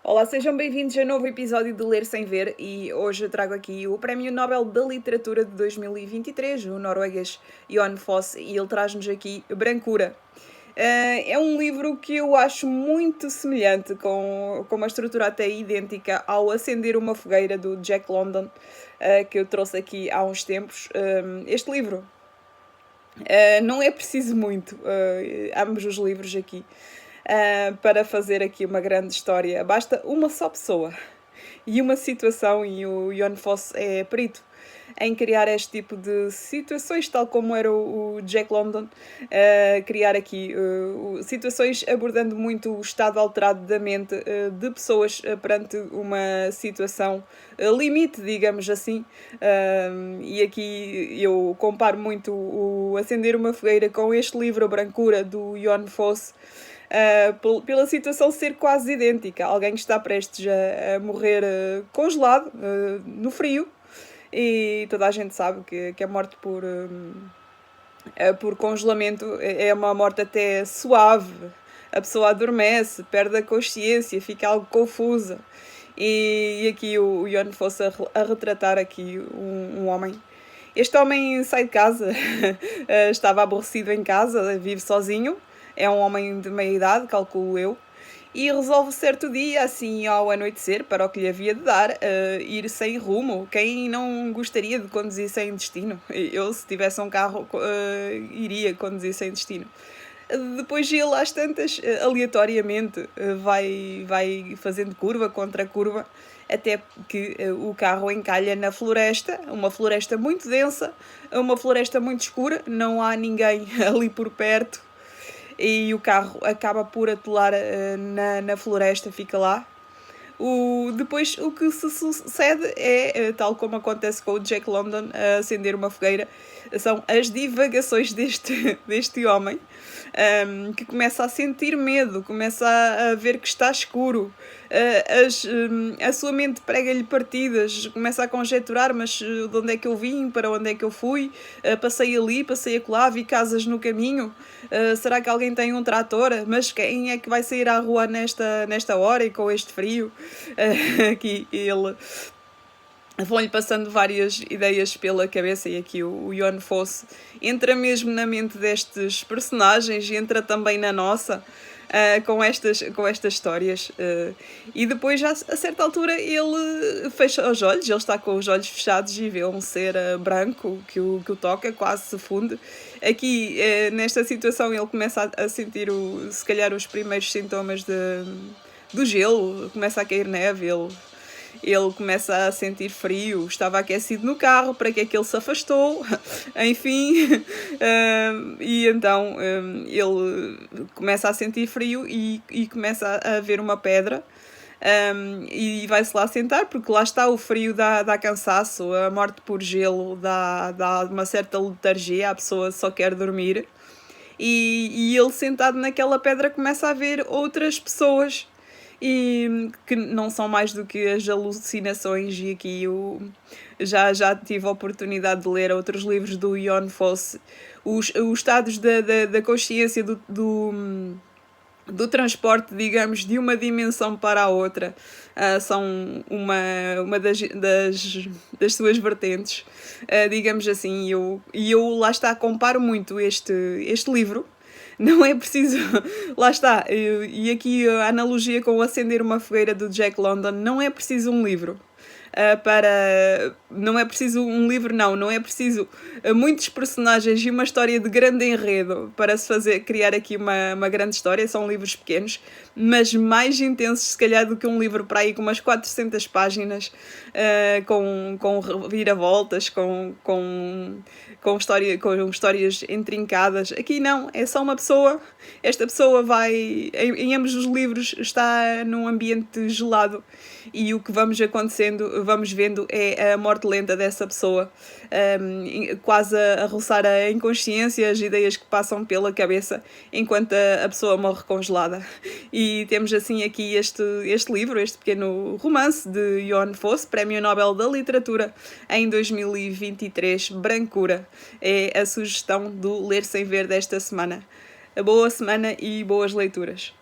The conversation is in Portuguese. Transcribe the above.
Olá, sejam bem-vindos a um novo episódio de Ler Sem Ver e hoje eu trago aqui o Prémio Nobel da Literatura de 2023, o norueguês Jon Fosse, e ele traz-nos aqui Brancura. É um livro que eu acho muito semelhante, com uma estrutura até idêntica ao Acender uma Fogueira, do Jack London, que eu trouxe aqui há uns tempos. Este livro não é preciso muito, ambos os livros aqui, para fazer aqui uma grande história. Basta uma só pessoa e uma situação, e o Jon Fosse é perito em criar este tipo de situações, tal como era o Jack London, criar aqui situações abordando muito o estado alterado da mente de pessoas perante uma situação limite, digamos assim. E aqui eu comparo muito o Acender uma Fogueira com este livro, A Brancura, do Jon Fosse, pela situação ser quase idêntica. Alguém que está prestes a morrer congelado no frio, e toda a gente sabe que a morte por congelamento é uma morte até suave. A pessoa adormece, perde a consciência, fica algo confusa. E aqui o Jon Fosse a retratar aqui um homem. Este homem sai de casa, estava aborrecido em casa, vive sozinho, é um homem de meia idade, calculo eu, e resolve certo dia, assim ao anoitecer, para o que lhe havia de dar, ir sem rumo. Quem não gostaria de conduzir sem destino? Eu, se tivesse um carro, iria conduzir sem destino. Depois ele, às tantas, aleatoriamente, vai fazendo curva contra curva, até que o carro encalha na floresta, uma floresta muito densa, uma floresta muito escura, não há ninguém ali por perto, e o carro acaba por atolar na floresta, fica lá. Depois o que se sucede é, tal como acontece com o Jack London a acender uma fogueira, são as divagações deste homem, que começa a sentir medo, começa a ver que está escuro, a sua mente prega-lhe partidas, começa a conjecturar, mas de onde é que eu vim, para onde é que eu fui, passei ali, passei acolá, vi casas no caminho, será que alguém tem um trator, mas quem é que vai sair à rua nesta hora e com este frio? Aqui ele vão-lhe passando várias ideias pela cabeça, e aqui o Jon Fosse entra mesmo na mente destes personagens e entra também na nossa, com estas histórias. E depois, já, a certa altura, ele fecha os olhos, ele está com os olhos fechados e vê um ser branco que o toca, quase se funde. Aqui, nesta situação, ele começa a sentir, se calhar, os primeiros sintomas do gelo, começa a cair neve, ele começa a sentir frio, estava aquecido no carro, para que é que ele se afastou? Enfim, e então ele começa a sentir frio e começa a ver uma pedra, e vai-se lá sentar, porque lá está, o frio dá cansaço, a morte por gelo dá uma certa letargia, a pessoa só quer dormir. E ele, sentado naquela pedra, começa a ver outras pessoas, e que não são mais do que as alucinações. E aqui já tive a oportunidade de ler outros livros do Jon Fosse, os estados da consciência do transporte, digamos, de uma dimensão para a outra, são uma das suas vertentes, digamos assim. E eu lá está, comparo muito este livro. Não é preciso, lá está, e aqui a analogia com o Acender uma Fogueira, do Jack London, não é preciso um livro. Não é preciso um livro, não é preciso muitos personagens e uma história de grande enredo para se criar aqui uma grande história. São livros pequenos, mas mais intensos, se calhar, do que um livro para aí com umas 400 páginas, com reviravoltas, com histórias intrincadas. Aqui não, é só uma pessoa. Esta pessoa vai, em ambos os livros, está num ambiente gelado, e o que vamos vendo é a morte lenta dessa pessoa, quase a roçar a inconsciência, as ideias que passam pela cabeça enquanto a pessoa morre congelada. E temos assim aqui este livro, este pequeno romance de Jon Fosse, Prémio Nobel da Literatura em 2023, Brancura. É a sugestão do Ler Sem Ver desta semana. Boa semana e boas leituras.